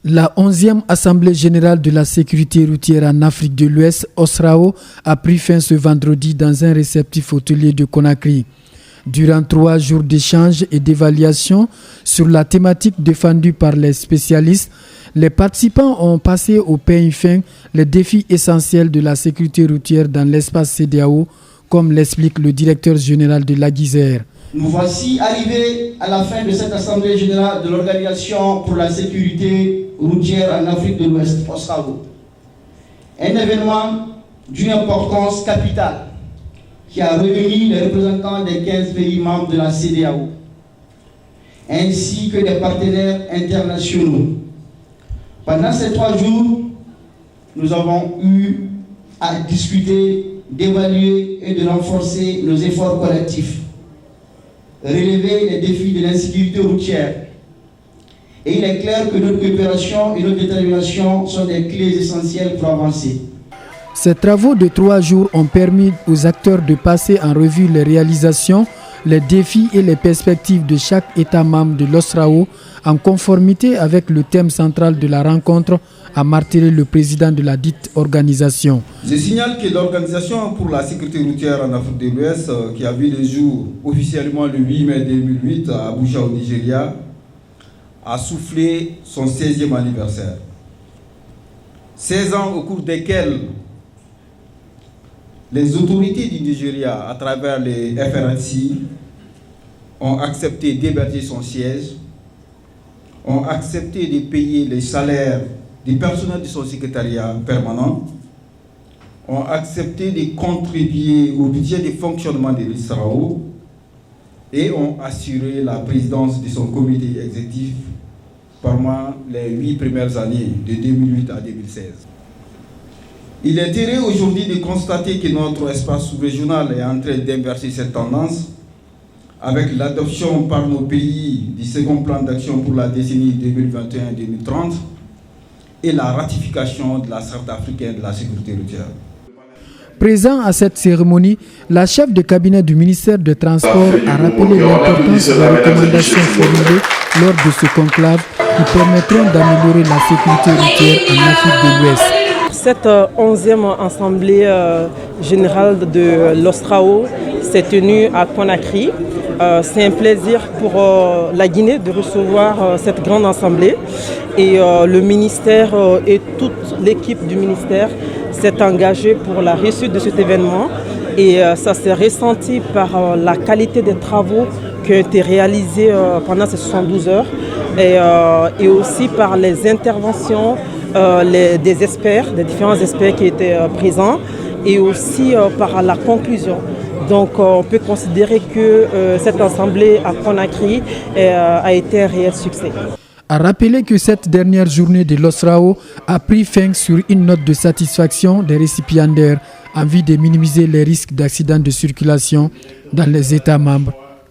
La 11e Assemblée générale de la sécurité routière en Afrique de l'Ouest, OSRAO, a pris fin ce vendredi dans un réceptif hôtelier de Conakry. Durant 3 jours d'échanges et d'évaluation sur la thématique défendue par les spécialistes, les participants ont passé au peigne fin les défis essentiels de la sécurité routière dans l'espace CEDEAO, comme l'explique le directeur général de l'AGISER. Nous voici arrivés à la fin de cette Assemblée générale de l'Organisation pour la sécurité routière en Afrique de l'Ouest, OSRAO. Un événement d'une importance capitale qui a réuni les représentants des 15 pays membres de la CEDEAO, ainsi que des partenaires internationaux. Pendant ces 3 jours, nous avons eu à discuter, d'évaluer et de renforcer nos efforts collectifs, relever les défis de l'insécurité routière. Et il est clair que notre coopération et notre détermination sont des clés essentielles pour avancer. Ces travaux de 3 jours ont permis aux acteurs de passer en revue les réalisations, les défis et les perspectives de chaque État membre de l'OSRAO en conformité avec le thème central de la rencontre, a martelé le président de la dite organisation. Je signale que l'Organisation pour la sécurité routière en Afrique de l'Ouest, qui a vu le jour officiellement le 8 mai 2008 à Abuja au Nigeria, a soufflé son 16e anniversaire. 16 ans au cours desquels les autorités du Nigeria, à travers les FRNC, ont accepté d'héberger son siège, ont accepté de payer les salaires des personnels de son secrétariat permanent, ont accepté de contribuer au budget de fonctionnement de l'OSRAO et ont assuré la présidence de son comité exécutif pendant les 8 premières années, de 2008 à 2016. Il est heureux aujourd'hui de constater que notre espace sous-régional est en train d'inverser cette tendance avec l'adoption par nos pays du second plan d'action pour la décennie 2021-2030 et la ratification de la Charte africaine de la sécurité routière. Présent à cette cérémonie, la chef de cabinet du ministère des Transports a rappelé l'importance des recommandations formulées lors de ce conclave qui permettront d'améliorer la sécurité routière en Afrique de l'Ouest. Cette 11e Assemblée générale de l'OSRAO s'est tenue à Conakry. C'est un plaisir pour la Guinée de recevoir cette grande assemblée. Et le ministère et toute l'équipe du ministère s'est engagée pour la réussite de cet événement. Et ça s'est ressenti par la qualité des travaux qui ont été réalisés pendant ces 72 heures et aussi par les interventions des experts, des différents experts qui étaient présents et aussi par la conclusion. Donc on peut considérer que cette assemblée à Conakry a été un réel succès. A rappelé que cette dernière journée de l'OSRAO a pris fin sur une note de satisfaction des récipiendaires en vue de minimiser les risques d'accidents de circulation dans les États membres.